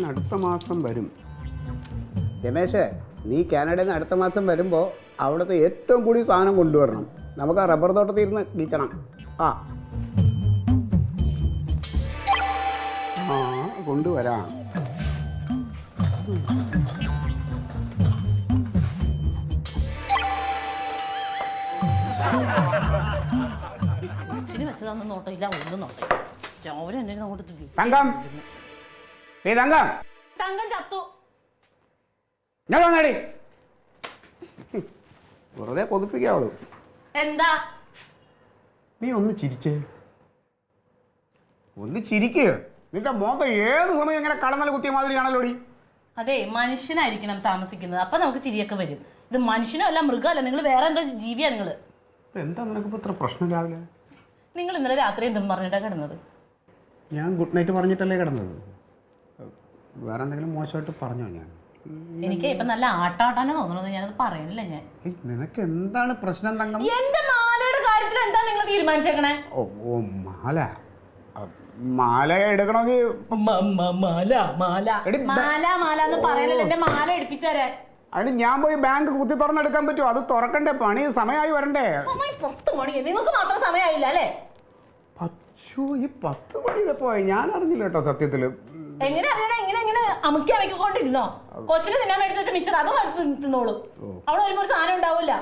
അടുത്ത മാസം വരും. രമേശേ, നീ കാനഡയിൽ നിന്ന് അടുത്ത മാസം വരുമ്പോൾ അവിടുത്തെ ഏറ്റവും കൂടി സാധനം കൊണ്ടുവരണം. നമുക്ക് ആ റബ്ബർ തോട്ടത്തിൽ ഇരുന്ന് നീക്കണം. ആ ആ കൊണ്ടുവരാം. തങ്കം, നീ തങ്കം തങ്കം ചത്തു. ഞാൻ വന്നേടി. വെറുതെ കൊതിപ്പിക്കാവളൂ. എന്താ നീ ഒന്ന് ചിരിച്ചേ, ഒന്ന് ചിരിക്കുക. നിന്റെ മോന്ത ഏത് സമയം ഇങ്ങനെ കടന്നൽ കുത്തിയ മാതിരിയാണല്ലോടി. അതെ, മനുഷ്യനായിരിക്കണം താമസിക്കുന്നത്, അപ്പൊ നമുക്ക് ചിരിയൊക്കെ വരും. ഇത് മനുഷ്യനല്ല, മൃഗമല്ല. നിങ്ങൾ വേറെ എന്താ ജീവിയാ? നിങ്ങൾ എന്താ നിനക്കിപ്പോ ഇത്ര പ്രശ്നം രാവിലെ? നിങ്ങൾ ഇന്നലെ രാത്രി എന്തെന്ന് പറഞ്ഞിട്ടാ കിടന്നത്? ഞാൻ ഗുഡ് നൈറ്റ് പറഞ്ഞിട്ടല്ലേ കിടന്നത്. വേറെ എന്തെങ്കിലും മോശമായിട്ട് പറഞ്ഞോ? ഞാൻ എനിക്ക് ഇപ്പൊ നല്ല ആട്ടാട്ടാനെ തോന്നണത്. ഞാനത് പറയണില്ല. ഞാൻ നിനക്ക് എന്താണ് പ്രശ്നം തങ്കം? എന്റെ മാലയുടെ കാര്യത്തിൽ എന്താ നിങ്ങൾ തീരുമാനിച്ചേക്കണേ? ഓ മാല, മാല എടുക്കണമെങ്കിൽ മാല എന്ന് പറയണല്ലോ. എന്റെ മാല എടുപ്പിച്ചാരേ? അതിന് ഞാൻ പോയി ബാങ്ക് കുത്തി തുറന്നെടുക്കാൻ പറ്റുമോ? അത് തുറക്കണ്ടേ, പണി സമയമായി വരണ്ടേ. സമയം 10 മണി. നിങ്ങൾക്ക് മാത്രം സമയമായില്ല അല്ലേ? ഈ 10 മണി പോയി, ഞാൻ അറിഞ്ഞില്ല കേട്ടോ സത്യത്തില്. എങ്ങനെ അറിയണേ? എങ്ങനെ അമുക്കി അമക്കൊണ്ടിരുന്നോ? കൊച്ചിന് തിന്നാൻ മേടിച്ച് വെച്ച മിച്ചർ അതും എടുത്ത് തിന്നോളൂ. അവിടെ വരുമ്പോ ഒരു സാധനം ഉണ്ടാവില്ല.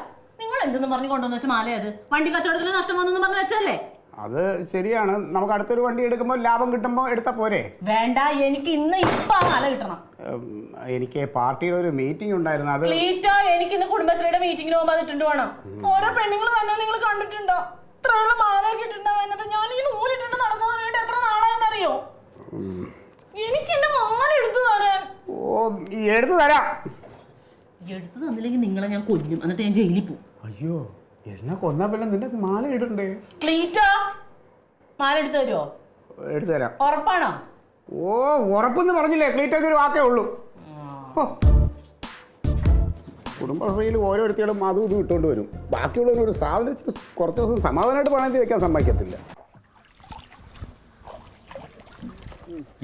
നിങ്ങൾ എന്തെന്ന് പറഞ്ഞു കൊണ്ടുവന്ന് വെച്ച മാലയത്? വണ്ടി കച്ചവടത്തിൽ നഷ്ടം വന്നെന്ന് പറഞ്ഞു വെച്ചല്ലേ? അത് ശരിയാണ്. നമുക്ക് അടുത്തൊരു വണ്ടി എടുക്കുമ്പോൾ ലാഭം കിട്ടുമ്പോൾ എടുത്താ പോരെ? വേണ്ട, എനിക്ക് ഇപ്പൊ മാല കിട്ടണം. എനിക്ക് പാർട്ടിയുടെ ഒരു മീറ്റിംഗ് ഉണ്ടായിരുന്നു. അത് എനിക്ക് ഇന്ന് കുടുംബശ്രീയുടെ മീറ്റിംഗിന് പോകുമ്പോൾ അതിട്ടുണ്ട് വേണം. ഓരോ പെണ്ണുങ്ങൾ വന്നാൽ നിങ്ങൾ കണ്ടിട്ടുണ്ടോ? ഇത്രയുള്ള മാല കിട്ടുണ്ടാവും. എന്നിട്ട് ഞാൻ ഈ നൂലിട്ടുണ്ട് നടക്കാൻ വേണ്ടി എത്ര നാളായെന്നറിയോ? എനിക്ക് എന്റെ മാല എടുത്തു തരാൻ. എടുത്തു തരാം. എടുത്തു തന്നില്ലെങ്കിൽ നിങ്ങളെ ഞാൻ കൊല്ലും. എന്നിട്ട് ഞാൻ ജയിലിൽ പോകും. അയ്യോ, എന്നെ കൊന്നാ പിന്നെ നിന്റെ മാല ഇടണ്ടേ? ക്ലീറ്റോ, മാല എടുത്തു തരുമോ? എടുത്തു തരാം. ഉറപ്പാണോ? ഉറപ്പെന്ന് പറഞ്ഞില്ലേ, ക്ലീറ്റോക്ക് ഒരു വാക്കേ ഉള്ളൂ. കുടുംബശ്രീയിൽ ഓരോരുത്തരും അതും ഇതും ഇട്ടുകൊണ്ട് വരും. ബാക്കിയുള്ളവരൊരു സാധനത്തിൽ കുറച്ച് ദിവസം സമാധാനമായിട്ട് പണയത്തിൽ വെക്കാൻ സമ്മതിക്കത്തില്ല.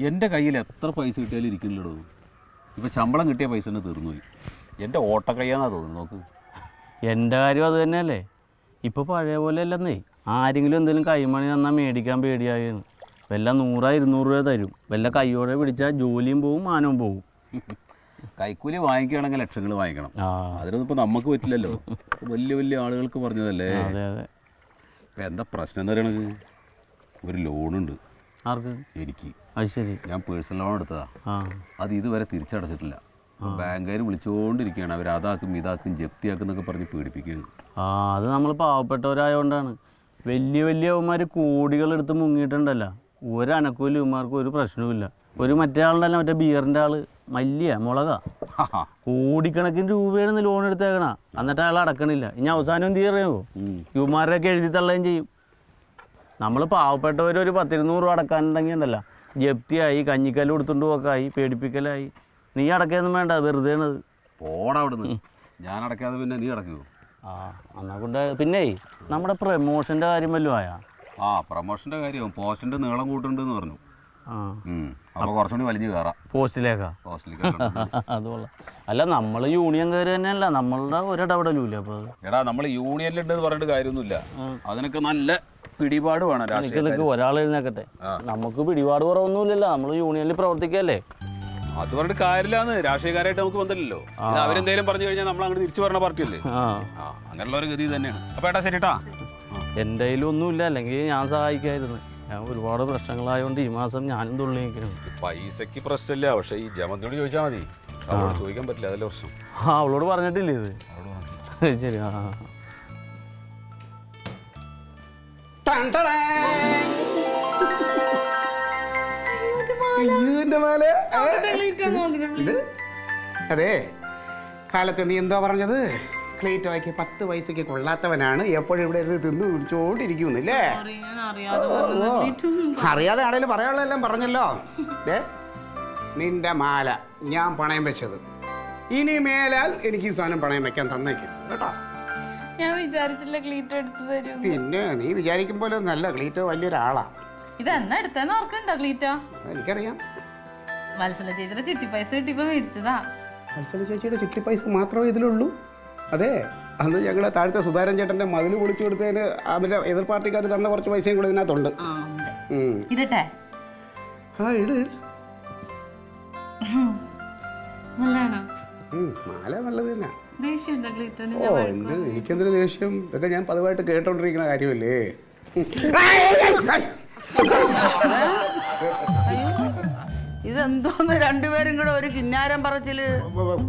എൻ്റെ കയ്യിൽ എത്ര പൈസ കിട്ടിയാലും ഇരിക്കില്ലടോ. ഇപ്പം ശമ്പളം കിട്ടിയ പൈസ തന്നെ തീർന്നുപോയി. എൻ്റെ ഓട്ടക്കയ്യാന്നാണ് തോന്നുന്നു. നോക്ക്, എൻ്റെ കാര്യം അത് തന്നെയല്ലേ. ഇപ്പോൾ പഴയ പോലെ അല്ലെന്നേ. ആരെങ്കിലും എന്തെങ്കിലും കൈമണി തന്നാൽ മേടിക്കാൻ പേടിയായിരുന്നു. വല്ല 100-200 രൂപ തരും. വല്ല കൈയോടെ പിടിച്ചാൽ ജോലിയും പോവും, മാനവും പോവും. കൈക്കൂലി വാങ്ങിക്കുകയാണെങ്കിൽ ലക്ഷങ്ങൾ വാങ്ങിക്കണം. അതിനൊന്നും ഇപ്പോൾ നമുക്ക് പറ്റില്ലല്ലോ. വലിയ വലിയ ആളുകൾക്ക് പറഞ്ഞതല്ലേ. അതെ അതെ. ഇപ്പം എന്താ പ്രശ്നം എന്ന് പറയണത്? ഒരു ലോണുണ്ട്. ആർക്ക്? എനിക്ക്. അത് ശരി. ഞാൻ പേഴ്സണൽ ലോൺ എടുത്തതാ. അത് ഇതുവരെ തിരിച്ചടച്ചിട്ടില്ല. ബാങ്കുകാർ വിളിച്ചുകൊണ്ടിരിക്കുകയാണ്. അവർ അതാക്കും ഇതാക്കും ജപ്തിയാക്കും എന്നൊക്കെ പറഞ്ഞ് പീഡിപ്പിക്കുകയാണ്. അത് നമ്മൾ പാവപ്പെട്ടവരായതുകൊണ്ടാണ്. വലിയ വലിയ അവന്മാർ കോടികളെടുത്ത് മുങ്ങിയിട്ടുണ്ടല്ലോ. ഒരനക്കൂല ഇവന്മാർക്ക് ഒരു പ്രശ്നവുമില്ല. ഒരു മറ്റേ ആളുണ്ടല്ലോ, മറ്റേ ബിയറിൻ്റെ ആള്, മല്ലിയ മുളകാ, കോടിക്കണക്കിന് രൂപയാണ് ലോൺ എടുത്തേക്കണ. എന്നിട്ട് അയാൾ അടക്കണില്ല. ഇനി അവസാനം എന്ത് അറിയാമോ? ഇവന്മാരെയൊക്കെ എഴുതി തള്ളുകയും ചെയ്യും. നമ്മൾ പാവപ്പെട്ടവർ ഒരു 10-200 രൂപ അടക്കാനുണ്ടെങ്കിൽ ഉണ്ടല്ലോ, ജപ്തിയായി, കഞ്ഞിക്കല്ല് കൊടുത്തുകൊണ്ട് പോക്കായി, പേടിപ്പിക്കലായി. നീ അടക്കൊന്നും വേണ്ട, വെറുതെ ആണത്. പോടാ അവിടുന്ന്. ഞാൻ അടക്കാതെ പിന്നെ നീ അടക്കുമോ? എന്നാ കൊണ്ട് പിന്നെ നമ്മുടെ പ്രമോഷൻ്റെ കാര്യം വല്ലതും ആയാ? പ്രമോഷൻ്റെ കാര്യം പോസ്റ്റിൻ്റെ നീളം കൂട്ടുണ്ടെന്ന് പറഞ്ഞു. അപ്പോൾ കുറച്ചുകൂടി വലിഞ്ഞ് കയറാം പോസ്റ്റിലേക്കാ. അത് കൊള്ളാം. അല്ല, നമ്മൾ യൂണിയൻ കയറി തന്നെയല്ല, നമ്മളുടെ ഒരിടപെടലും ഇല്ല. അപ്പോൾ എടാ, നമ്മൾ യൂണിയനിലുണ്ടെന്ന് പറഞ്ഞിട്ട് കാര്യമൊന്നുമില്ല. അതിനൊക്കെ നല്ല പിടിപാട് വേണം. നിൽക്ക് ഒരാൾ എഴുന്നേക്കട്ടെ. നമുക്ക് പിടിപാട് കുറവൊന്നുമില്ലല്ലോ, നമ്മൾ യൂണിയനിൽ പ്രവർത്തിക്കല്ലേ. അത് പറഞ്ഞിട്ട് കാര്യമില്ലാന്ന്. രാഷ്ട്രീയക്കാരായിട്ട് നമുക്ക് ബന്ധമില്ലല്ലോ. അവരെന്തേലും പറഞ്ഞു കഴിഞ്ഞാൽ നമ്മൾ അങ്ങോട്ട് തിരിച്ചു പറഞ്ഞ പാർട്ടിയല്ലേ. അങ്ങനെയുള്ള ഒരു ഗതി തന്നെയാണ്. അപ്പോൾ ഏട്ടാ ശരിട്ടാ. എൻ്റെ കയ്യിലൊന്നുമില്ല, അല്ലെങ്കിൽ ഞാൻ സഹായിക്കായിരുന്നു. ഞാൻ ഒരുപാട് പ്രശ്നങ്ങളായതുകൊണ്ട് ഈ മാസം ഞാനും തുള്ളി നിൽക്കണം. പൈസക്ക് പ്രശ്നമില്ല, പക്ഷേ ഈ ജമന്തിയോട് ചോദിച്ചാൽ മതി. അവളോട് ചോദിക്കാൻ പറ്റില്ല, അതല്ലേ പ്രശ്നം. അവളോട് പറഞ്ഞിട്ടില്ലേ ഇത്? ശരി. അതെ, കാലത്ത് നീ എന്താ പറഞ്ഞത്? ക്ലീറ്റോയ്ക്ക് 10 പൈസക്ക് കൊള്ളാത്തവനാണ്, എപ്പോഴും ഇവിടെ തിന്നു കുടിച്ചോണ്ടിരിക്കുന്നില്ലേ? അറിയാതെ ആണേലും പറയാനുള്ളതെല്ലാം പറഞ്ഞല്ലോ. നിന്റെ മാല ഞാൻ പണയം വെച്ചത്. ഇനി മേലാൽ എനിക്ക് ഈ സാധനം പണയം വെക്കാൻ തന്നേക്കും കേട്ടോ. ഞാൻ വിചാരിച്ചില്ല ക്ലീറ്റോ എടുത്തു തരും. പിന്നെ നീ വിചാരിക്കും പോലെ നല്ല ക്ലീറ്റോ വലിയൊരാളാ. ഇതെന്നാ എടുത്തെന്ന് ഓർക്കണ്ടോ ക്ലീറ്റോ? എനിക്കറിയാം. വത്സല ചേച്ചിയുടെ ചിട്ടി പൈസ കിട്ടിയപ്പോ മേടിച്ചതാ. വത്സല ചേച്ചിയുടെ ചിട്ടി പൈസ മാത്രമേ ഇതിലുള്ളൂ? അതെ, അന്ന് ഞങ്ങൾ താഴത്തെ സുധാരൻ ചേട്ടൻ്റെ മതിൽ പൊളിച്ചു കൊടുത്തതിന് അവരുടെ എതിർ പാർട്ടിക്കാർ തന്ന കുറച്ച് പൈസയും കൂടെ ഇതിനകത്തുണ്ട്. ഇടട്ടെ? ആ ഇട് ഇട്. നല്ലതാണോ? മാല നല്ലത് തന്നെ. ദേഷ്യമുണ്ടോ ക്ലീറ്റോന്? ഓ എന്ത്, എനിക്കെന്തൊരു ദേഷ്യം, ഇതൊക്കെ ഞാൻ പതിവായിട്ട് കേട്ടോണ്ടിരിക്കുന്ന കാര്യമല്ലേ. ഇതെന്തോന്ന് രണ്ടുപേരും കൂടെ ഒരു കിന്നാരം പറച്ചില്?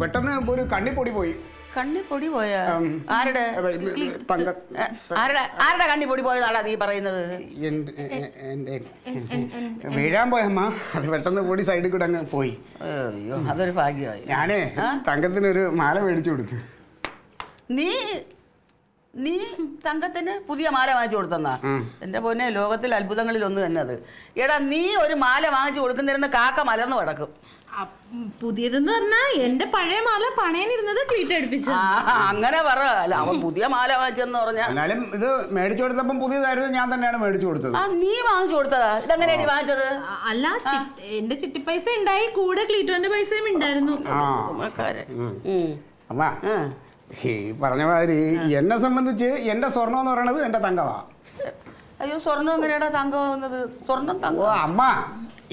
പെട്ടെന്ന് ഒരു കണ്ണിപ്പൊടി പോയി. കണ്ണിപ്പൊടി പോയാ? ആരുടെ കണ്ണിപ്പൊടി പോയതാണാ നീ പറയുന്നത്? വീഴാൻ പോയമ്മ, അത് പെട്ടെന്ന് പൊടി സൈഡിൽ കൂടെ അങ്ങ് പോയി. അയ്യോ, അതൊരു ഭാഗ്യമായി. ഞാനേ തങ്കത്തിനൊരു മാല മേടിച്ചു കൊടുത്തു. നീ തങ്കത്തിന് പുതിയ മാല വാങ്ങിച്ചു കൊടുത്തെന്നാ? എന്റെ പൊന്നെ, ലോകത്തിൽ അത്ഭുതങ്ങളിൽ ഒന്ന് തന്നെ അത്. എടാ, നീ ഒരു മാല വാങ്ങിച്ചു കൊടുക്കുന്നിരുന്ന് കാക്ക മലർന്നു കിടക്കും. പുതിയതെന്ന് പറഞ്ഞാ എന്റെ പഴയ മാല പണയനിരുന്നത് ക്ലീറ്റ് അടുപ്പിച്ചു. അങ്ങനെ പറ. അല്ല, അവൻ പുതിയ മാല വാങ്ങിച്ചെന്ന് പറഞ്ഞാ. എന്നാലും ഇത് മേടിച്ചു കൊടുത്തപ്പം പുതിയതായിരുന്നു, ഞാൻ തന്നെയാണ് മേടിച്ചു കൊടുത്തത്. നീ വാങ്ങിച്ചു കൊടുത്തതാ? ഇതെങ്ങനെയാണ് വാങ്ങിച്ചത്? അല്ല, എന്റെ ചിട്ടി പൈസ ഉണ്ടായി, കൂടെ ക്ലീറ്റോന്റെ പൈസയും ഉണ്ടായിരുന്നു. അമ്മ, ഈ പറഞ്ഞ മാതിരി എന്നെ സംബന്ധിച്ച് എന്റെ സ്വർണം എന്ന് പറയുന്നത് എന്റെ തങ്കമാ. അയ്യോ, സ്വർണ്ണം എങ്ങനെയാടാ തങ്കമാകുന്നത്? സ്വർണം തങ്കം? അമ്മ,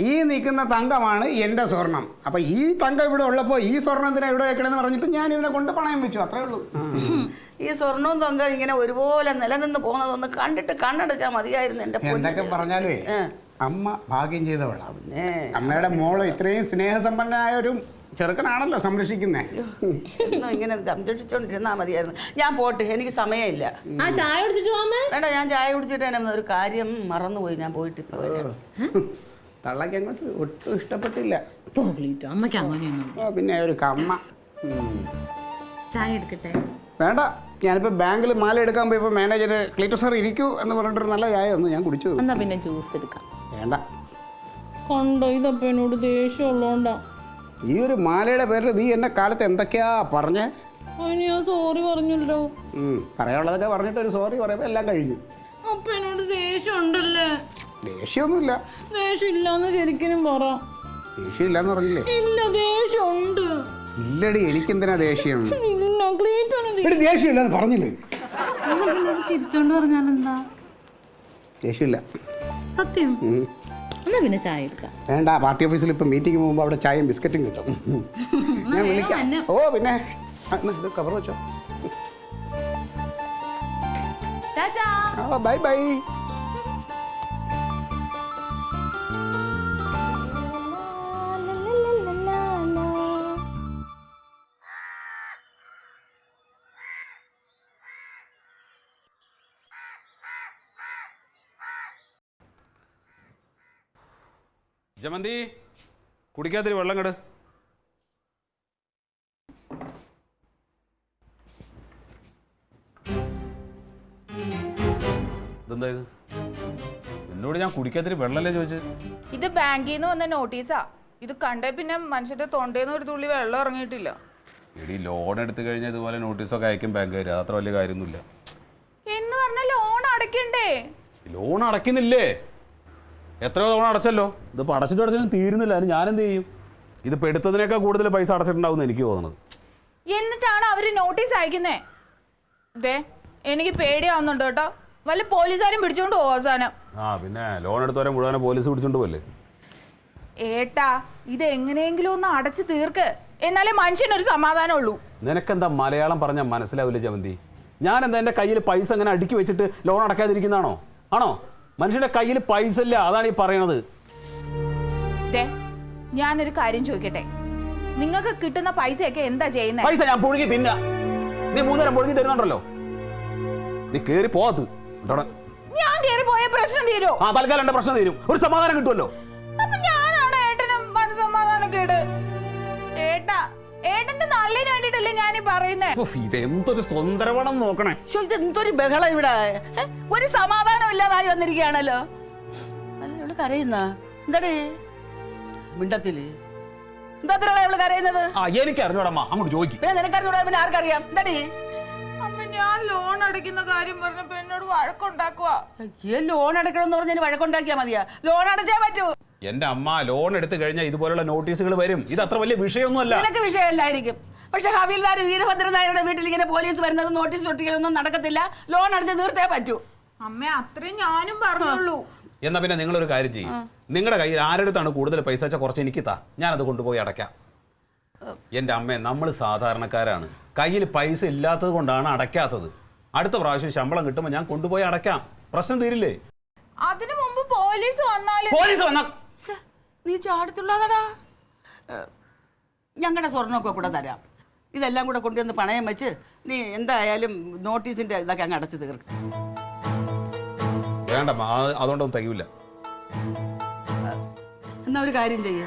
ഈ നിൽക്കുന്ന തങ്കമാണ് എന്റെ സ്വർണം. അപ്പൊ ഈ തങ്കം ഇവിടെ ഉള്ളപ്പോ ഈ സ്വർണ്ണത്തിനെ ഇവിടെ വെക്കണമെന്ന് പറഞ്ഞിട്ട് ഞാൻ ഇതിനെ കൊണ്ട് പണയം വെച്ചു, അത്രേ ഉള്ളൂ. ഈ സ്വർണവും തങ്കം ഇങ്ങനെ ഒരുപോലെ നിലനിന്ന് പോകുന്നതൊന്ന് കണ്ടിട്ട് കണ്ണടച്ചാൽ മതിയായിരുന്നു. എന്റെ എന്തൊക്കെ പറഞ്ഞാലേ അമ്മ ഭാഗ്യം ചെയ്തവളാ. അമ്മയുടെ മോള് ഇത്രയും സ്നേഹസമ്പന്നനായ ഒരു ചെറുക്കനാണല്ലോ സംരക്ഷിക്കുന്നേ. ഇങ്ങനെ സംരക്ഷിച്ചോണ്ടിരുന്നാ മതിയായിരുന്നു. ഞാൻ പോട്ടെ, എനിക്ക് സമയമില്ല. ചായ കുടിച്ചിട്ട് പോകാമേ? വേണ്ട, ഞാൻ ചായ കുടിച്ചിട്ട് തന്നെ ഒരു കാര്യം മറന്നുപോയി. ഞാൻ പോയിട്ട് ഇപ്പൊ വരാം. തള്ളക്ക് അങ്ങോട്ട് ഒട്ടും ഇഷ്ടപ്പെട്ടില്ല. അമ്മയ്ക്ക് അങ്ങനെയൊന്നും. പിന്നെ ഒരു കമ്മ. ചായ എടുക്കട്ടെ? വേണ്ട, ഞാനിപ്പോൾ ബാങ്കിൽ മാല എടുക്കാൻ പോയപ്പോൾ മാനേജർ ക്ലീറ്റോ സാർ ഇരിക്കൂ എന്ന് പറഞ്ഞിട്ടൊരു നല്ല ചായ തന്നു, ഞാൻ കുടിച്ചു. എന്നാ പിന്നെ ജ്യൂസ് എടുക്കാം. വേണ്ട. കണ്ടോ, ഇതപ്പം എന്നോട് ദേഷ്യം ഉള്ളോണ്ടാ. ഈ ഒരു മാലയുടെ പേരിൽ നീ എന്നെ കാലത്ത് എന്തൊക്കെയാ പറഞ്ഞേ? അതിന് ഞാൻ സോറി പറഞ്ഞല്ലോ. പറയാനുള്ളതൊക്കെ പറഞ്ഞിട്ട് ഒരു സോറി പറയുമ്പോൾ എല്ലാം കഴിഞ്ഞു. അപ്പൊ എന്നോട് ദേഷ്യം ഉണ്ടല്ലേ? ദേഷ്യമൊന്നുമില്ല. ദേഷ്യം ഇല്ലാന്ന് ശരിക്കും പറ. ദേഷ്യം ഇല്ലാന്ന് പറഞ്ഞില്ലേ? ഇല്ല, ദേഷ്യം ഉണ്ട്. ഇല്ലടി, എനിക്കെന്തിനാ ദേഷ്യം? ദേഷ്യം ഇല്ലാന്ന് പറഞ്ഞില്ലേ? ചിരിച്ചോണ്ട് പറഞ്ഞാലെന്താ? ദേഷ്യമില്ല. സത്യം? എന്നാ പിന്നെ ചായ എടുക്കാം. വേണ്ട, പാർട്ടി ഓഫീസിൽ ഇപ്പം മീറ്റിംഗ് പോകുമ്പോൾ അവിടെ ചായയും ബിസ്ക്കറ്റും കിട്ടും. ഞാൻ വിളിക്കാം. ഓ പിന്നെ ഇത് കവർ വെച്ചോ. Bye bye. ജമന്തി, കുടിക്കാത്തൊരു വെള്ളം കെട്. ഇതെന്താ ഇത്? എന്നോട് ഞാൻ കുടിക്കാത്തൊരു വെള്ളമല്ലേ ചോദിച്ചത്? ഇത് ബാങ്കിൽ നിന്ന് വന്ന നോട്ടീസാ. ഇത് കണ്ടേ പിന്നെ മനുഷ്യന്റെ തൊണ്ടേന്ന് ഒരു തുള്ളി വെള്ളം ഇറങ്ങിയിട്ടില്ല. എടി, ലോൺ എടുത്തു കഴിഞ്ഞാൽ ഇതുപോലെ നോട്ടീസൊക്കെ അയക്കും ബാങ്കുകാർ. അത്ര വലിയ കാര്യമൊന്നുമില്ല. എന്ന് പറഞ്ഞ ലോൺ അടയ്ക്കണ്ടേ? ലോൺ അടയ്ക്കുന്നില്ലേ? എത്രയോ തവണ അടച്ചല്ലോ. ഇതിപ്പോൾ അടച്ചിട്ടും തീരുന്നില്ല. അതിന് ഞാനെന്ത് ചെയ്യും? ഇതിപ്പോൾ എടുത്തതിനേക്കാൾ കൂടുതൽ പൈസ അടച്ചിട്ടുണ്ടാവും എനിക്ക് തോന്നുന്നത്. എന്നിട്ടാണ് അവര് നോട്ടീസ് അയക്കുന്നേ. ദേ, എനിക്ക് പേടിയാവുന്നുണ്ട് കേട്ടോ. വല്ല പോലീസുകാരും പിടിച്ചോണ്ട് പോകും അവസാനം. പിന്നെ ലോൺ എടുത്തവരെ മുഴുവനെ പോലീസ് പിടിച്ചോണ്ട് പോലെ. ഏട്ടാ, ഇത് എങ്ങനെയെങ്കിലും ഒന്ന് അടച്ചു തീർക്ക്, എന്നാലേ മനുഷ്യനൊരു സമാധാനം ഉള്ളൂ. നിനക്കെന്താ മലയാളം പറഞ്ഞാൽ മനസ്സിലാവില്ല ജമന്തി? ഞാൻ എന്താ എൻ്റെ കയ്യിൽ പൈസ അങ്ങനെ അടുക്കി വെച്ചിട്ട് ലോൺ അടക്കാതിരിക്കുന്നതാണോ? ആണോ? മനുഷ്യന്റെ കയ്യിൽ പൈസ ഇല്ല, അതാണ് ഈ പറയണത്. ഞാനൊരു കാര്യം ചോദിക്കട്ടെ, നിങ്ങൾക്ക് കിട്ടുന്ന പൈസയൊക്കെ എന്താ ചെയ്യുന്നത്? പൈസ ഞാൻ പുഴുങ്ങി തിന്ന. നീ 3 നേരം പുഴുങ്ങി തരുന്നുണ്ടല്ലോ. നീ കേറി പോകത്ത്. ഞാൻ കേറി പോയ പ്രശ്നം തീരോ? തൽക്കാലം എന്റെ പ്രശ്നം തീരും. ഒരു സമാധാനം കിട്ടുമല്ലോ. അപ്പൊ ഞാനാണ് ഏട്ടനും മനസ്സമാധാനം കേട്. ഏട്ടാ, ഏട്ടന്റെ നല്ലതിന് വേണ്ടിട്ടല്ലേ ഞാൻ ഈ പറയുന്നേ. ഇതെന്തൊരു സ്വന്തരവണം നോക്കണേ. ഇതെന്തൊരു ബഹളം ഇവിടെ. ഒരു സമാധാനം ഇല്ലാതായി വന്നിരിക്കുകയാണല്ലോ. ഇവിടെ കരയുന്ന എന്താടേ? മിണ്ടത്തില് എന്താ ഇവള് കരയുന്നത്? എനിക്ക് അറിഞ്ഞോടമ്മ, അങ്ങോട്ട് ചോദിക്കും. പിന്നെ നിനക്കറിഞ്ഞൂടാ, പിന്നെ ആർക്കറിയാം? എന്താടേ? അമ്മ, ഞാൻ ലോൺ അടയ്ക്കുന്ന കാര്യം പറഞ്ഞപ്പോ എന്നോട് വഴക്കുണ്ടാക്കുക. ലോൺ അടക്കണം എന്ന് പറഞ്ഞാൽ വഴക്കുണ്ടാക്കിയാ മതിയാ? ലോൺ അടച്ചേ പറ്റൂ. എന്റെ അമ്മ ലോൺ എടുത്തു കഴിഞ്ഞാൽ ഇതുപോലുള്ള നോട്ടീസുകൾ വരും. ഇത് അത്ര വലിയ വിഷയമൊന്നുമല്ല. നിനക്ക് വിഷയമല്ലായിരിക്കും, പക്ഷെ ഹവീൽദാർ വീരഭദ്രൻ നായരുടെ വീട്ടിൽ ഇങ്ങനെ പോലീസ് വരുന്നത് നോട്ടീസ് ഒട്ടിക്കലൊന്നും നടക്കത്തില്ല. ലോൺ അടച്ച് തീർത്തേ പറ്റൂ. അമ്മ അത്രയും ഞാനും പറഞ്ഞുള്ളൂ. എന്നാ പിന്നെ നിങ്ങളൊരു കാര്യം ചെയ്യും, നിങ്ങളുടെ കയ്യിൽ ആരെടുത്താണ് കൂടുതൽ പൈസ വെച്ചാൽ കുറച്ച് എനിക്ക് താ, ഞാനത് കൊണ്ടുപോയി അടയ്ക്കാം. എൻ്റെ അമ്മേ, നമ്മൾ സാധാരണക്കാരാണ്, കയ്യിൽ പൈസ ഇല്ലാത്തത് കൊണ്ടാണ് അടയ്ക്കാത്തത്. അടുത്ത പ്രാവശ്യം ശമ്പളം കിട്ടുമ്പോൾ ഞാൻ കൊണ്ടുപോയി അടയ്ക്കാം, പ്രശ്നം തീരില്ലേ? അതിനു മുമ്പ് പോലീസ് വന്നാല് പോലീസ് വന്നാ നീ ചാടത്തുള്ളതാടാ. ഞങ്ങളുടെ സ്വർണ്ണമൊക്കെ കൂടെ തരാം. ഇതെല്ലാം കൂടെ കൊണ്ടുവന്ന് പണയം വെച്ച് നീ എന്തായാലും നോട്ടീസിന്റെ ഇതൊക്കെ അങ്ങ് അടച്ചു തീർക്കും. വേണ്ടമ്മ, അതുകൊണ്ടൊന്നും തികയില്ല. എന്നാ ഒരു കാര്യം ചെയ്യേ,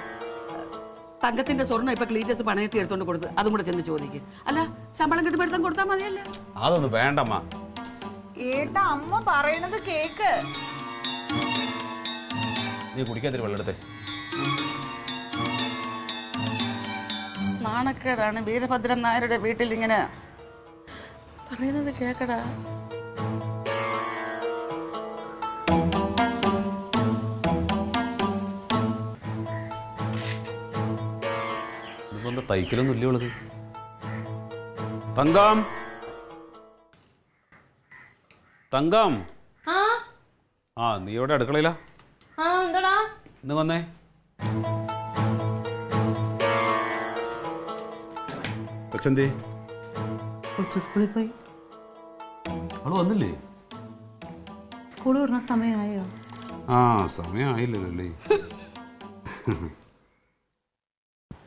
തങ്കത്തിന്റെ സ്വർണ്ണം ഇപ്പൊ ക്ലീറ്റസ് പണയത്തി എടുത്തോണ്ട് കൊടുത്ത് അതും കൂടെ ചെന്ന് ചോദിക്ക്. അല്ല, ശമ്പളം കിട്ടുമ്പോൾ എടുത്താൽ കൊടുത്താൽ മതിയല്ലേ? അതൊന്നും വേണ്ടമ്മ. ഏട്ടാ അമ്മ പറയണത് കേക്ക്. നീ കുടിക്കാത്തൊരു വെള്ളെടുത്തേ. നാണക്കേടാണ് വീരഭദ്രൻ നായരുടെ വീട്ടിൽ ഇങ്ങനെ പറയുന്നത് കേക്കടാ. തൈക്കലൊന്നും ഇല്ല ഉള്ളത്. തങ്കം, തങ്കം. ആ, നീ ഇവിടെ അടുക്കളയില്ല? ഇന്ന് വന്നേ. കൊച്ചെന്തേ? സ്കൂളിൽ പോയി. അവള് വന്നില്ലേ? സ്കൂൾ വിടുന്ന സമയമായോ? ആ, സമയമായില്ലല്ലോ അല്ലേ?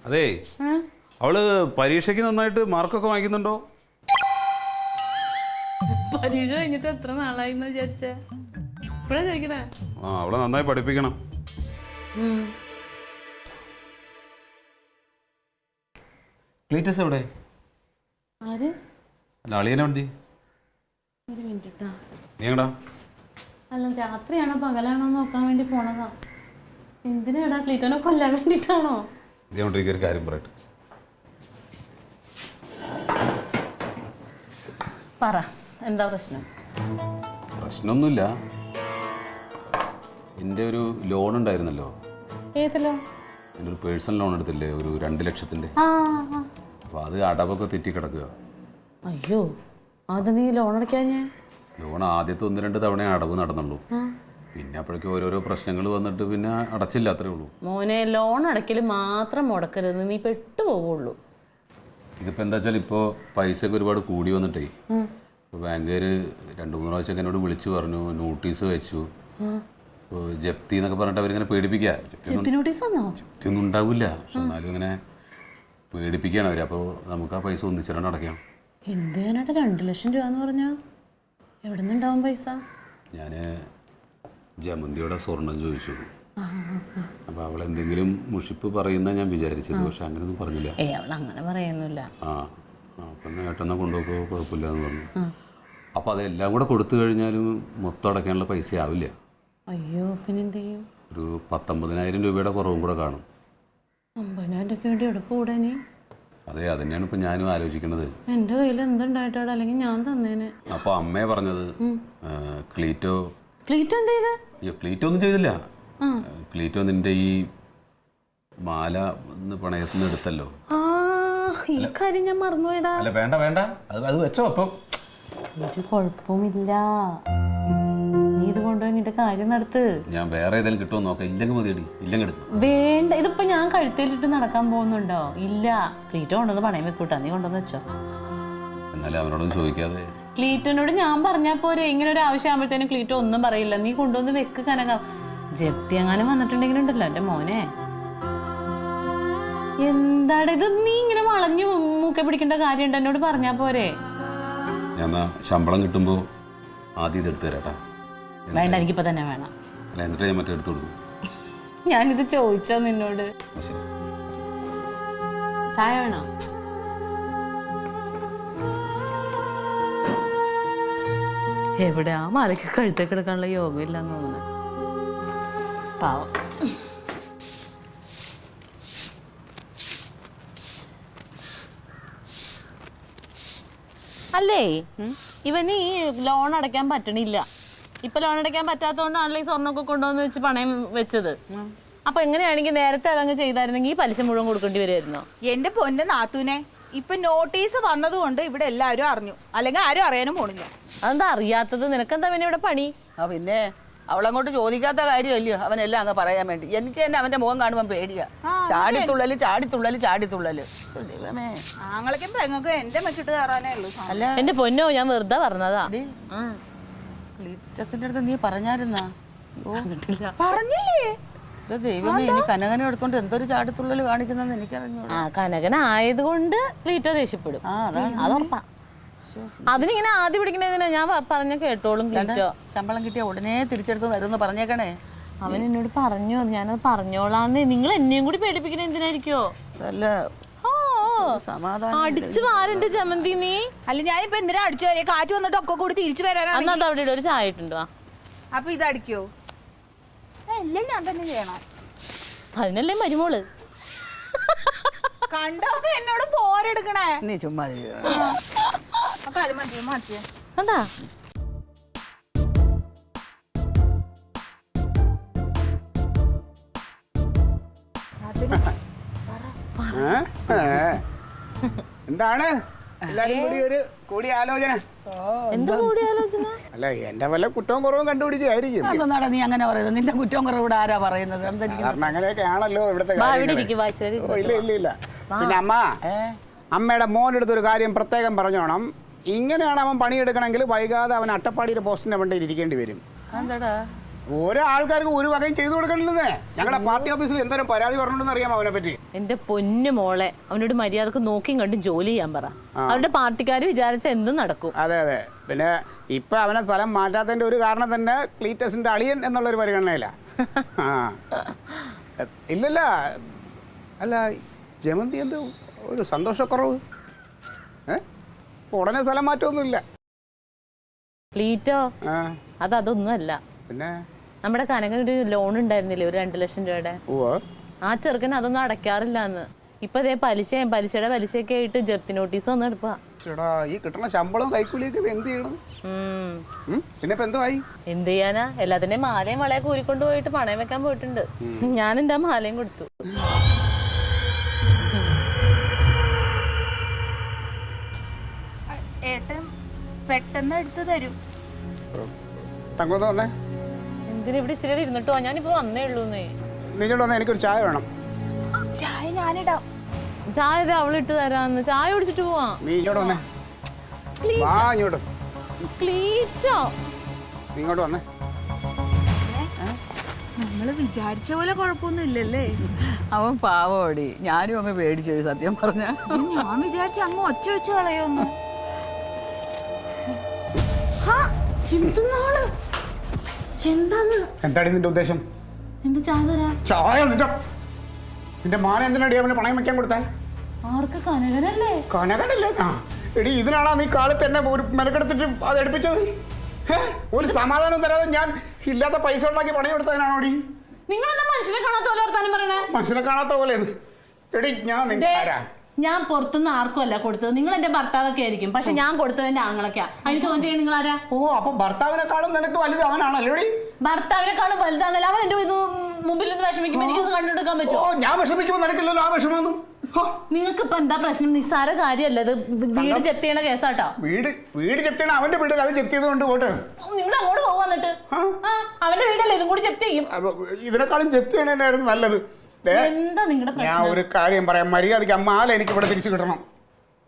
അതെ, അവള് പരീക്ഷയ്ക്ക് നന്നായിട്ട് മാർക്കൊക്കെ വാങ്ങിക്കുന്നുണ്ടോ? പരീക്ഷ കഴിഞ്ഞിട്ട് എത്ര നാളായി വിചാരിച്ചേ? ഇപ്പഴാ ചോദിക്കണേ. ആ, അവളെ നന്നായി പഠിപ്പിക്കണം. ക്ലീറ്റസ് എവിടെ? ആര്? അല്ല, അളിയനെ വണ്ടി. ഒരു മിനിറ്റ്. നീ എങ്ങടാ? അല്ല, രാത്രിയാണോ പകലാണോ നോക്കാൻ വേണ്ടി പോണതാ. എന്തിനാടാ? ക്ലീറ്റോനെ കൊല്ലാൻ വേണ്ടിട്ടാണോ? ഇതുകൊണ്ടിരിക്കും ഒരു കാര്യം പറയട്ടെ. പറ, എന്താ പ്രശ്നം? പ്രശ്നമൊന്നുമില്ല. എൻ്റെ ഒരു ലോൺ ഉണ്ടായിരുന്നല്ലോ. ഏതല്ലോ? എൻ്റെ ഒരു പേഴ്സണൽ ലോൺ എടുത്തില്ലേ, ഒരു 2 ലക്ഷത്തിൻ്റെ. അപ്പോൾ അത് അടവൊക്കെ തെറ്റിക്കിടക്കുക. അയ്യോ, അത് നീ ലോൺ അടയ്ക്കാഞ്ഞേ? ലോൺ ആദ്യത്തെ 1-2 തവണ അടവ് നടന്നുള്ളൂ. പിന്നെ അപ്പോഴേക്കും ഓരോരോ പ്രശ്നങ്ങൾ വന്നിട്ട് പിന്നെ അടച്ചില്ല, അത്രേ ഉള്ളൂ. മോനെ, ലോൺ അടയ്ക്കൽ മാത്രം മുടക്കരുത്, നീ പെട്ടുപോകുള്ളൂ. ഇതിപ്പോൾ എന്താ വെച്ചാൽ ഇപ്പോൾ പൈസയൊക്കെ ഒരുപാട് കൂടി വന്നിട്ടേ, ഇപ്പോൾ ബാങ്കുകാർ 2-3 പ്രാവശ്യമൊക്കെ എന്നോട് വിളിച്ചു പറഞ്ഞു, നോട്ടീസ് വെച്ചു. ഇപ്പോൾ ജപ്തി എന്നൊക്കെ പറഞ്ഞിട്ട് അവരിങ്ങനെ പേടിപ്പിക്കുക. ജപ്തിയൊന്നും ഉണ്ടാവില്ല, പക്ഷെ എന്നാലും ഇങ്ങനെ പേടിപ്പിക്കുകയാണ് അവർ. അപ്പോൾ നമുക്ക് ആ പൈസ ഒന്നിച്ചിട്ട് അടയ്ക്കാം. എന്ത് ചെയ്യാനായിട്ട് 2 ലക്ഷം രൂപ എന്ന് പറഞ്ഞാൽ എവിടെ നിന്നുണ്ടാവും പൈസ? ഞാൻ ജമന്തിയുടെ സ്വർണം ചോദിച്ചു. അപ്പോൾ അവൾ എന്തെങ്കിലും മുഷിപ്പ് പറയുന്ന ഞാൻ വിചാരിച്ചത്, പക്ഷെ അങ്ങനെയൊന്നും പറഞ്ഞില്ല. അവൾ അങ്ങനെ പറയുന്നില്ല. അപ്പം ഏട്ടെന്നാ കൊണ്ടുപോകുമ്പോൾ കുഴപ്പമില്ല എന്ന് പറഞ്ഞു. അപ്പോൾ അതെല്ലാം കൂടെ കൊടുത്തു കഴിഞ്ഞാലും മൊത്തം അടയ്ക്കാനുള്ള പൈസ ആവില്ല. അയ്യോ, പിന്നെ എന്ത് ചെയ്യും? ഒരു 19,000 രൂപയുടെ കുറവും കൂടെ കാണും. 50,000 രൂപയ്ക്ക് വേണ്ടി എവിടെ കൂടാ നീ? അതെ, അതന്നെയാണ് ഇപ്പം ഞാനും ആലോചിക്കുന്നത്. എൻ്റെ കയ്യിൽ എന്തുണ്ടായിട്ടാണ്? അല്ലെങ്കിൽ ഞാൻ തന്നേനെ. അപ്പോൾ അമ്മയെ പറഞ്ഞത് ക്ലീറ്റോ എന്ത് ചെയ്ത്? അയ്യോ, ക്ലീറ്റോ ഒന്നും ചെയ്തില്ല. ക്ലീറ്റോ നിന്റെ ഈ മാല പണയത്തിന് എടുത്തല്ലോ. ഈ കാര്യം ഞാൻ മറന്നുപോയടാ. അല്ല, വേണ്ട, അത് വെച്ചോ. അപ്പം ഒരു കുഴപ്പമില്ല, നീ ഇത് കൊണ്ടുപോയി നിന്റെ കാര്യം നടത്ത്. ഞാൻ വേറെ ഏതെങ്കിലും കിട്ടുമോ നോക്കാം. ഇല്ലെങ്കിൽ മതിയടി, ഇല്ലെങ്കിൽ എടുക്കും. വേണ്ട, ഇതിപ്പോ ഞാൻ കഴുത്തേലിട്ട് നടക്കാൻ പോകുന്നുണ്ടോ? ഇല്ല, ക്ലീറ്റോ കൊണ്ടുവന്ന് പണയം വെക്കൂട്ടാ, നീ കൊണ്ടുവന്ന് വെച്ചോ. എന്നാലും അവനോടൊന്നും ചോദിക്കാതെ. ക്ലീറ്റോനോട് ഞാൻ പറഞ്ഞാൽ പോരെ, ഇങ്ങനെ ഒരു ആവശ്യം ആകുമ്പോഴത്തേനും ക്ലീറ്റോ ഒന്നും പറയില്ല. നീ കൊണ്ടുവന്ന് വെക്ക് കനകം. ജപ്തി എങ്ങാനും വന്നിട്ടുണ്ടെങ്കിലുണ്ടല്ലോ എൻ്റെ മോനെ. എന്താടാ ഇത്, നീ ഇങ്ങനെ വളഞ്ഞു മൂക്കെ പിടിക്കേണ്ട കാര്യമുണ്ട്, എന്നോട് പറഞ്ഞാൽ പോരെ. ഞാൻ ശമ്പളം കിട്ടുമ്പോൾ ആദ്യം ഇതെടുത്ത് തരാട്ടാ. വേണ്ട, എനിക്കിപ്പോൾ തന്നെ വേണം. അല്ല, എന്നിട്ട് ഞാൻ മറ്റേ എടുത്തു കൊടുക്കും. ഞാനിത് ചോദിച്ചോ നിന്നോട്? ശരി. ചായ വേണോ? എവിടെ ആ മാലയ്ക്ക് കഴുത്തെ കിടക്കാനുള്ള യോഗം ഇല്ലാന്ന് തോന്നുന്നു. പാവം. അല്ലേ, ഇവന് ഈ ലോൺ അടയ്ക്കാൻ പറ്റണില്ല. ഇപ്പൊ ലോൺ അടയ്ക്കാൻ പറ്റാത്തതുകൊണ്ടാണല്ലോ ഈ സ്വർണ്ണമൊക്കെ കൊണ്ടുവന്ന് വെച്ച് പണയം വെച്ചത്. അപ്പൊ എങ്ങനെയാണെങ്കിൽ നേരത്തെ അതങ്ങ് ചെയ്തായിരുന്നെങ്കിൽ ഈ പലിശ മുഴുവൻ കൊടുക്കേണ്ടി വരുമായിരുന്നോ? എന്റെ പൊന്ന് നാത്തൂനെ, ഇപ്പൊ നോട്ടീസ് വന്നതുകൊണ്ട് ഇവിടെ എല്ലാവരും അറിഞ്ഞു, അല്ലെങ്കിൽ ആരും അറിയാനും പോണില്ല. അതെന്താ അറിയാത്തത്? നിനക്കെന്താ പിന്നെ ഇവിടെ പണി? പിന്നെ അവളങ്ങോട്ട് ചോദിക്കാത്ത കാര്യമല്ലയോ അവനെല്ലാം അങ്ങ് പറയാൻ വേണ്ടി. എനിക്ക് തന്നെ അവന്റെ മുഖം കാണുമ്പോൾ പേടിയാ. ചാടിത്തുള്ളല് ചാടിത്തുള്ളല് ചാടിത്തുള്ളല്. ദൈവമേ, ആങ്ങളൊക്കെ പെങ്ങൾക്ക് എന്റെ മെക്കിട്ട് കയറാനേ ഉള്ളൂ. അല്ല എന്റെ പൊന്നോ, ഞാൻ വെറുതെ പറഞ്ഞതാ. ക്ലീറ്റസിന്റെ അടുത്ത് നീ പറഞ്ഞായിരുന്നാ? പറഞ്ഞില്ലേ? ദൈവമേ, ഇനി കനകനെ എടുത്തോണ്ട് എന്തൊരു ചാടിത്തുള്ളല് കാണിക്കുന്നെന്ന് എനിക്കറിഞ്ഞു. ആ കനകനായത് കൊണ്ട് ക്ലീറ്റോ ദേഷ്യപ്പെടും. അതുറപ്പാ. അതിനിങ്ങനെ ആദ്യം പിടിക്കണതിനാ ഞാൻ പറഞ്ഞ കേട്ടോളും ക്ലീറ്റോ. ശമ്പളം കിട്ടിയ ഉടനെ തിരിച്ചെടുത്ത് തരുമെന്ന് പറഞ്ഞേക്കണേ. അവൻ എന്നോട് പറഞ്ഞു, ഞാനത് പറഞ്ഞോളാന്ന്. നിങ്ങൾ എന്നെയും കൂടി പേടിപ്പിക്കണ എന്തിനായിരിക്കോ? അതല്ല സമാധാനം. അടിച്ചു വാരണ്ട് ജമന്തി നീ. അല്ല ഞാനിപ്പോ എന്തിനാ അടിച്ചു വരെ? കാറ്റ് വന്നിട്ട് ഒക്കെ കൂടി തിരിച്ചു വരാനാണ്. അന്നത് അവിടെ ഒരു ചായ ഇട്ടുണ്ടോ? അപ്പൊ ഇതടിക്കോ? എല്ലാം ഞാൻ തന്നെ ചെയ്യണം. അതിനല്ലേ മരുമോള്. കണ്ടോ എന്നോട് പോരെടുക്കണേ. നീ ചുമ്മാ അപ്പൊ അത് മതിയോ? മാറ്റിയോ? എന്താ എന്താണ് എല്ലാരും കൂടി ഒരു കൂടിയാലോചന? എന്താ കൂടി ആലോചന? അല്ല, എന്റെ വല്ല കുറ്റവും കുറവും കണ്ടുപിടിച്ചായിരിക്കും. അതെന്താടാ നീ അങ്ങനെ പറയുന്നത്? നിന്റെ കുറ്റവും കുറവ് ഇവിടെ ആരാ പറയുന്നത്? കാരണം അങ്ങനെയൊക്കെ ആണല്ലോ ഇവിടുത്തെ ഇവിടെ കാര്യങ്ങള്. ഇരിക്കും, വായിച്ചാല് ഓ, ഇല്ല ഇല്ല ഇല്ല. പിന്നെ അമ്മയുടെ മോനെടുത്തൊരു കാര്യം പ്രത്യേകം പറഞ്ഞോണം. ഇങ്ങനെയാണ് അവൻ പണിയെടുക്കണമെങ്കിൽ വൈകാതെ അവൻ അട്ടപ്പാടിയുടെ പോസ്റ്റിന്റെ വണ്ടിയിൽ ഇരിക്കേണ്ടി വരും. എന്താടാ ഓരോ ആൾക്കാർക്ക് ഒരു വകയും ചെയ്തു കൊടുക്കണില്ലെന്നേ. ഞങ്ങളുടെ പാർട്ടി ഓഫീസിൽ എന്തോരം പരാതി പറഞ്ഞിട്ടുണ്ടെന്ന് അറിയാമോ അവനെ പറ്റി? എന്റെ പൊന്നു മോളെ, അവനോട് മര്യാദക്ക് നോക്കിയും കണ്ടും ജോലി ചെയ്യാൻ പറ. അവരുടെ പാർട്ടിക്കാര് വിചാരിച്ച എന്തും നടക്കും. അതെ അതെ. പിന്നെ ഇപ്പൊ അവനെ സ്ഥലം മാറ്റാത്തതിന്റെ ഒരു കാരണം തന്നെ ക്ലീറ്റസിന്റെ അളിയൻ എന്നുള്ളൊരു പരിഗണനയില്ല. ആ ഇല്ലല്ല. അല്ല, ജമന്തി എന്ത് ഒരു സന്തോഷക്കുറവ്? ഉടനെ സ്ഥലം മാറ്റമൊന്നുമില്ല. ക്ലീറ്റോ, അതൊന്നും അല്ല. പിന്നെ നമ്മുടെ കനകൻ ഒരു ലോൺ ഉണ്ടായിരുന്നില്ലേ, ഒരു 2 ലക്ഷം രൂപയുടെ. ആ ചെറുക്കൻ അതൊന്നും അടയ്ക്കാറില്ല എന്ന്. ഇപ്പൊ ഇതേ പലിശയുടെ പലിശയൊക്കെ ആയിട്ട് ജപ്തി നോട്ടീസ് വന്ന് എടുപ്പാ. ഈ കിട്ടുന്ന ശമ്പളവും കൈക്കൂലിയൊക്കെ എന്ത് ചെയ്യണം? പിന്നെ ഇപ്പൊ എന്തുവായി? എന്ത് ചെയ്യാനാ, എല്ലാത്തിന്റെയും മാലയും വളയൊക്കെ ഊരിക്കൊണ്ട് പോയിട്ട് പണയം വെക്കാൻ പോയിട്ടുണ്ട്. ഞാൻ എന്റെ മാലയും കൊടുത്തു. ഏട്ടൻ പെട്ടെന്ന് എടുത്തു തരും. തങ്ങോന്ന് വന്നേ. എന്തിനാ ഇവിടെ ഇച്ചിരി ഇരുന്നിട്ടോ? ഞാനിപ്പോ വന്നേ ഉള്ളൂന്നേ. നിങ്ങോട്ട് വന്നേ, എനിക്കൊരു ചായ വേണം. ചായ ഞാനിടാം. ചായ അവളിട്ട് തരാന്ന്. ചായ കുടിച്ചിട്ട് പോവാ. നീ ഇങ്ങോട്ട് വന്നേ. വാ ഇങ്ങോട്ട്. ക്ലീറ്റോ, നീ ഇങ്ങോട്ട് വന്നേ. നമ്മള് വിചാരിച്ച പോലെ കുഴപ്പമൊന്നും ഇല്ലല്ലേ? അവൻ പാവോടി. ഞാനും അങ്ങ് പേടിച്ചു പോയി സത്യം പറഞ്ഞ. ഞാൻ വിചാരിച്ച അങ്ങ് ഒച്ച വെച്ച് കളയോന്ന്. എന്താണ് നിന്റെ ഉദ്ദേശം? എന്ത് ചായ തരാ? ചായ നിന്റെ മാന എന്തിനാടി അവനെ പണയം വെക്കാൻ കൊടുത്താൽ? ആർക്ക്? കനകനല്ലേ? കനകനല്ലേ? എടി, ഇതിനാണോ നീ കാലത്ത് എന്നെ ഒരു മെനക്കെടുത്തിട്ട് അത് എടുപ്പിച്ചത്? ഒരു സമാധാനം തരാതെ ഞാൻ ഇല്ലാത്ത പൈസ ഉണ്ടാക്കി പണയം എടുത്തതിനാണോടി? നിങ്ങളെന്താ മനുഷ്യനെ കാണാത്ത പോലെ വർത്താനം പറയണേ? മനുഷ്യനെ കാണാത്ത പോലെ. എടി, ഞാൻ നിന്റെ ആരാ? ഞാൻ പുറത്തുനിന്ന് ആർക്കും അല്ല കൊടുത്തത്. നിങ്ങൾ എന്റെ ഭർത്താവൊക്കെ ആയിരിക്കും, പക്ഷെ ഞാൻ കൊടുത്തത് എന്റെ ആങ്ങളൊക്കെയാ. അതിന് ചോദ്യം ചെയ്യാൻ നിങ്ങൾ ആരാ? ഓ, അപ്പൊ ഭർത്താവിനെക്കാളും നിനക്ക് വലുത് അവനാണല്ലോടി? ഭർത്താവിനെക്കാളും വലുതാന്നല്ല. അവൻ എന്റെ മുമ്പിൽ നിന്ന് വിഷമിക്കുമ്പോ എനിക്കൊന്ന് കണ്ടെടുക്കാൻ ഓ, പറ്റുമോ? ഞാൻ വിഷമിക്കുമ്പോ നിനക്കില്ലല്ലോ ആ വിഷമൊന്നും. നിങ്ങൾക്ക് ഇപ്പൊ എന്താ പ്രശ്നം? നിസ്സാര കാര്യമല്ല ഇത്. വീട് ജപ്തി ചെയ്യണ കേസാട്ടോ. വീട് ജപ്തിയാണ് അവന്റെ വീട്ടിൽ. അത് ജപ്തി ചെയ്തുകൊണ്ട് പോട്ട്. നിങ്ങൾ അങ്ങോട്ട് പോവാന്നിട്ട് അവന്റെ വീടല്ലേ ഇതും കൂടി ജപ്തി ചെയ്യും. ഇതിനെക്കാളും ജപ്തി ചെയ്യണായിരുന്നു നല്ലത്. എന്താ നിങ്ങളുടെ ഞാൻ പ്രശ്നം? ഒരു കാര്യം പറയാം. മര്യാദയ്ക്ക് അമ്മാല എനിക്ക് ഇവിടെ തിരിച്ചു കിട്ടണം.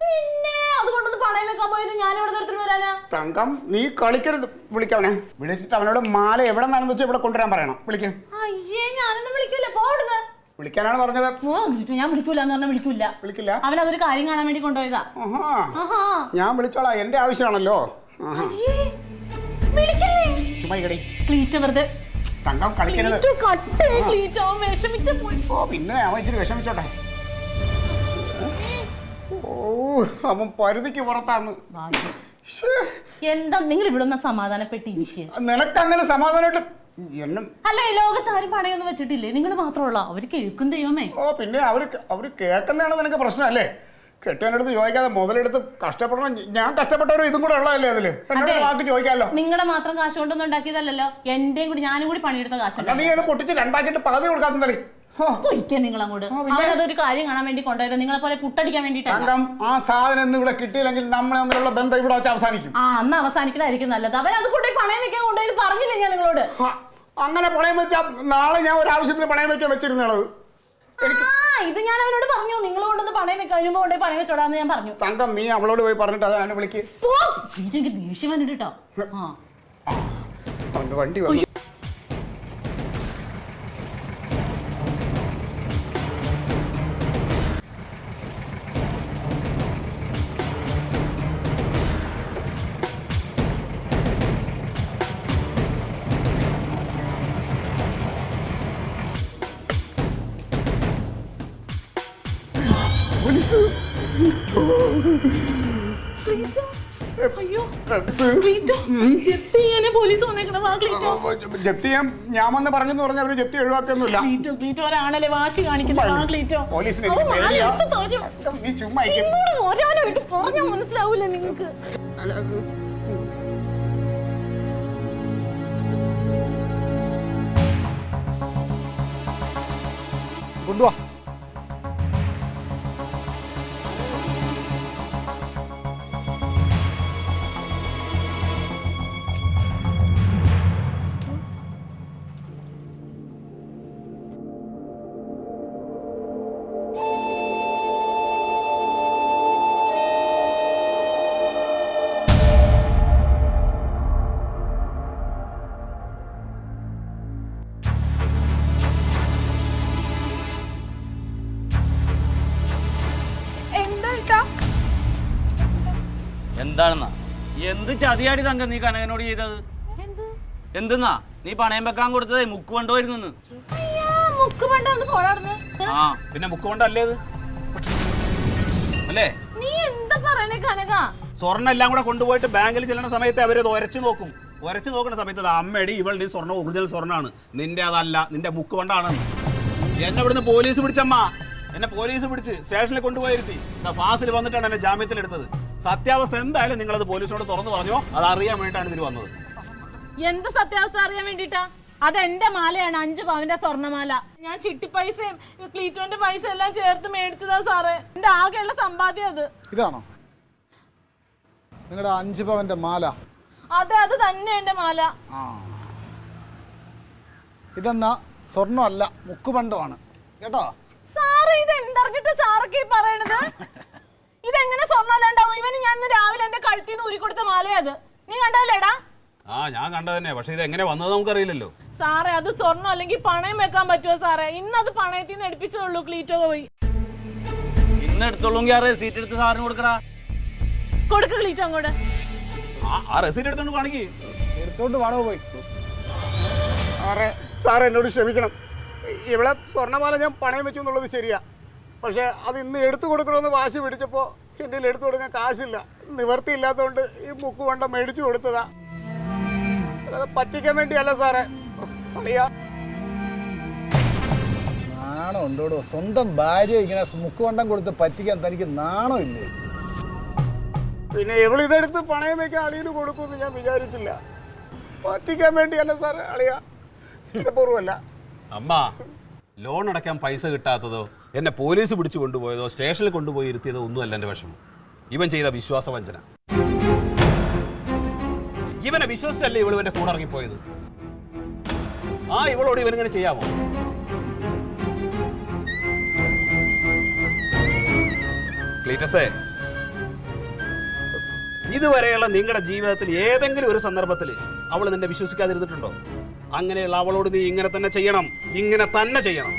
പിന്നെ അതുകൊണ്ടൊന്ന് പണയം വെക്കാൻ പോയത് ഞാൻ ഇവിടെ നിർത്തിട്ട് വരാനാ? തങ്കം, നീ കളിക്കരുത്. വിളിക്കവനെ. വിളിച്ചിട്ട് അവനോട് മാല എവിടെ നിന്നാണെന്ന് വെച്ചാൽ ഇവിടെ കൊണ്ടുവരാൻ പറയണം. വിളിക്കും. അയ്യേ, ഞാനൊന്നും വിളിക്കൂല. പോടുന്നത് വിളിക്കാനാണ് പറഞ്ഞത്. ഞാൻ വിളിക്കൂല എന്ന് പറഞ്ഞാൽ വിളിക്കൂല. വിളിക്കില്ല. അവൻ അതൊരു കാര്യം കാണാൻ വേണ്ടി കൊണ്ടുപോയതാ. ഞാൻ വിളിച്ചോളാം. എന്റെ ആവശ്യമാണല്ലോ. ചുമ്മാ കടി. ക്ലീറ്റോ വെറുതെ. തങ്കം, കളിക്കരുത്. ഓ, പിന്നെ അവൻ ഇച്ചിരി വിഷമിച്ചോട്ടെ. ഓ, അവൻ പരിധിക്ക് പുറത്താന്ന്. എന്താ നിങ്ങൾ ഇവിടെ ഒന്ന് സമാധാനപ്പെട്ടിരിക്കുക? നിനക്കങ്ങനെ സമാധാനമായിട്ട് എന്നും അല്ല, ലോകത്ത് ആരും പണയൊന്നും വെച്ചിട്ടില്ലേ? നിങ്ങൾ മാത്രമുള്ള അവർ കേൾക്കും ദൈവമേ. ഓ, പിന്നെ അവര് കേൾക്കുന്നതാണ് നിനക്ക് പ്രശ്നം അല്ലേ? കെട്ടിയവനടുത്ത് ചോദിക്കാതെ മുതലെടുത്ത് കഷ്ടപ്പെടണം. ഞാൻ കഷ്ടപ്പെട്ടവരും ഇതും കൂടെ ഉള്ളതല്ലേ അതില്. എന്നോട് വാക്ക് ചോദിക്കാമല്ലോ. നിങ്ങളുടെ മാത്രം കാശ് കൊണ്ടൊന്നും ഉണ്ടാക്കിയതല്ലോ, എന്റെയും കൂടി ഞാനും കൂടി പണിയെടുത്ത കാശ്. നീ എന്നെ പൊട്ടിച്ച് രണ്ടാക്കിയിട്ട് പകുതി കൊടുക്കാത്തടി. പൊയ്ക്കാൻ നിങ്ങൾ അങ്ങോട്ട്. അതൊരു കാര്യം കാണാൻ വേണ്ടി കൊണ്ടുപോയത്, നിങ്ങളെ പോലെ പുട്ടടിക്കാൻ വേണ്ടിയിട്ടാണ്. ആ സാധനം ഒന്നും ഇവിടെ കിട്ടിയില്ലെങ്കിൽ നമ്മൾ തമ്മിലുള്ള ബന്ധം ഇവിടെ വെച്ച് അവസാനിക്കും. അന്ന് അവസാനിക്കണായിരിക്കും നല്ലത്. അവൻ അത് കൊണ്ടുപോയി പണയം വെക്കാൻ കൊണ്ടുപോയി പറഞ്ഞില്ലേ ഞാൻ നിങ്ങളോട്? അങ്ങനെ പണയം വെച്ചാൽ നാളെ ഞാൻ ഒരു ആവശ്യത്തിന് പണയം വെക്കാൻ വെച്ചിരുന്നത്. ഇത് ഞാൻ അവനോട് പറഞ്ഞു, നിങ്ങൾ കൊണ്ടൊന്ന് പണയം വെക്കാൻ വരുമ്പോ കൊണ്ടുപോയി പണയം വെച്ചോടാന്ന് ഞാൻ പറഞ്ഞു. തങ്കം, നീ അവളോട് പോയി പറഞ്ഞിട്ട് അത് അവനെ വിളിക്ക്. എനിക്ക് ദേഷ്യം വന്നിട്ടോ. അവന്റെ വണ്ടി വന്നു. ജപ്തി ചെയ്യാൻ ഞാൻ വന്ന് പറഞ്ഞെന്ന് പറഞ്ഞാൽ അവര് ജപ്തി ഒഴിവാക്കൊന്നുമില്ല. ഒരാണല്ലേ വാശി കാണിക്കുന്നത്. പോലീസിനെ നീ ചുമ്മാ മനസ്സിലാവൂല നിങ്ങക്ക്. കൊണ്ടുവാ. എന്താണെന്നാ? എന്ത് ചതിയാടി തങ്ക നീ കനകനോട് ചെയ്തത്? എന്തെന്നാ നീ പണയം വെക്കാൻ കൊടുത്തതേ മുക്ക് കൊണ്ടുപോയിരുന്നു. ആ പിന്നെ മുക്ക് കൊണ്ടല്ലേ അല്ലേ? നീ എന്താ പറയണേ കനക? സ്വർണ്ണം എല്ലാം കൂടെ കൊണ്ടുപോയിട്ട് ബാങ്കിൽ ചെല്ലുന്ന സമയത്ത് അവര് ഉരച്ചു നോക്കും. ഉരച്ചു നോക്കുന്ന സമയത്ത് അത് അമ്മയുടെ ഇവളുടെ സ്വർണ്ണം ഒറിജിനൽ സ്വർണ്ണമാണ്, നിന്റെ അതല്ല, നിന്റെ മുക്ക് കൊണ്ടാണ്. എന്നെ ഇവിടുന്ന് പോലീസ് പിടിച്ചമ്മ, എന്നെ പോലീസ് പിടിച്ച് സ്റ്റേഷനിൽ കൊണ്ടുപോയിരുത്തി. ഫാസിൽ വന്നിട്ടാണ് എന്നെ ജാമ്യത്തിലെടുത്തത്. സത്യാവസ്ഥ എന്തായാലും നിങ്ങളത് പോലീസിനോട് തുറന്നു പറഞ്ഞോ, അത് അറിയാൻ വേണ്ടിയിട്ടാണ് ഇതിൽ വന്നത്. എന്ത് സത്യാവസ്ഥ അറിയാൻ വേണ്ടിട്ടാ? അതെന്റെ മാലയാണ്, 5 പവന്റെ സ്വർണ്ണമാല. ഞാൻ ചിട്ടി പൈസയും ക്ലീറ്റോന്റെ പൈസ എല്ലാം ചേർത്ത് മേടിച്ചതാ സാറേ. എന്റെ ആകെയുള്ള സമ്പാദ്യം അത്. ഇതാണോ നിങ്ങളുടെ 5 പവന്റെ മാല? അതെ, അത് തന്നെ എന്റെ മാല. ഇതെന്നാ സ്വർണ്ണമല്ല, മുക്കുപണ്ടമാണ് കേട്ടോ. സാറ് ഇത് എന്തറിഞ്ഞിട്ട് സാറൊക്കെ പറയണത്? ഇതെങ്ങനെ സ്വർണ്ണമല്ലാണ്ടാവും? ഇവന് ഞാൻ രാവിലെ എന്റെ കഴുത്തിൽ നിന്ന് ഊരിക്കൊടുത്ത മാലയത് നീ കണ്ടല്ലേടാ? ഞാൻ കണ്ടത് തന്നെ, പക്ഷെ ഇത് എങ്ങനെ വന്നത് നമുക്കറിയില്ലല്ലോ സാറേ. അത് സ്വർണ്ണം അല്ലെങ്കിൽ പണയം വെക്കാൻ പറ്റുമോ സാറേ? ഇന്നത് പണയത്തിൽ നിന്ന് എടുപ്പിച്ചോളൂ. ക്ലീറ്റോ പോയി ഇന്ന് എടുത്തോളൂങ്കിൽ ആ റെസീറ്റ് എടുത്ത് സാറിന് കൊടുക്കടാ. കൊടുക്ക ക്ലീറ്റോ അങ്ങോട്ട്. ആ റെസീറ്റ് എടുത്തോണ്ട് കാണിക്ക്. എടുത്തോണ്ട് വേണോ പോയി. സാറേ എന്നോട് ക്ഷമിക്കണം. ഇവിടെ സ്വർണ്ണമാല ഞാൻ പണയം വെച്ചു എന്നുള്ളത് ശരിയാ, പക്ഷെ അത് ഇന്ന് എടുത്തു കൊടുക്കണമെന്ന് വാശി പിടിച്ചപ്പോൾ എൻ്റെ എടുത്തു കൊടുക്കാൻ കാശില്ല, നിവർത്തിയില്ലാത്തതുകൊണ്ട് ഈ മുക്ക് കൊണ്ട മേടിച്ചു കൊടുത്തതാ. അത് പറ്റിക്കാൻ വേണ്ടിയല്ല സാറേ. നാണം ഉണ്ടോടോ? സ്വന്തം ഭാര്യ ഇങ്ങനെ മുക്കുകൊണ്ടം കൊടുത്ത് പറ്റിക്കാൻ തനിക്ക് നാണം ഇല്ലേ? പിന്നെ ഇവളിതെടുത്ത് പണയം വെക്കാൻ അളിയന് കൊടുക്കുമെന്ന് ഞാൻ വിചാരിച്ചില്ല. പറ്റിക്കാൻ വേണ്ടിയല്ല സാറേ, അളിയ പൂർവ്വമല്ല. അമ്മ, ലോൺ അടയ്ക്കാൻ പൈസ കിട്ടാത്തതോ, എന്നെ പോലീസ് പിടിച്ചു കൊണ്ടുപോയതോ, സ്റ്റേഷനിൽ കൊണ്ടുപോയി ഇരുത്തിയതോ ഒന്നുമല്ല എൻ്റെ വിഷമം. ഇവൻ ചെയ്ത വിശ്വാസവഞ്ചന. ഇവനെ വിശ്വസിച്ചല്ലേ ഇവൾ ഇവന്റെ കൂടെ ഇറങ്ങിപ്പോയത്. ഇവളോട് ഇവനിങ്ങനെ ചെയ്യാമോ? ക്ലീറ്റസേ, ഇതുവരെയുള്ള നിങ്ങളുടെ ജീവിതത്തിൽ ഏതെങ്കിലും ഒരു സന്ദർഭത്തിൽ അവൾ നിന്നെ വിശ്വസിക്കാതിരുന്നിട്ടുണ്ടോ? അങ്ങനെയുള്ള അവളോട് നീ ഇങ്ങനെ തന്നെ ചെയ്യണം, ഇങ്ങനെ തന്നെ ചെയ്യണം.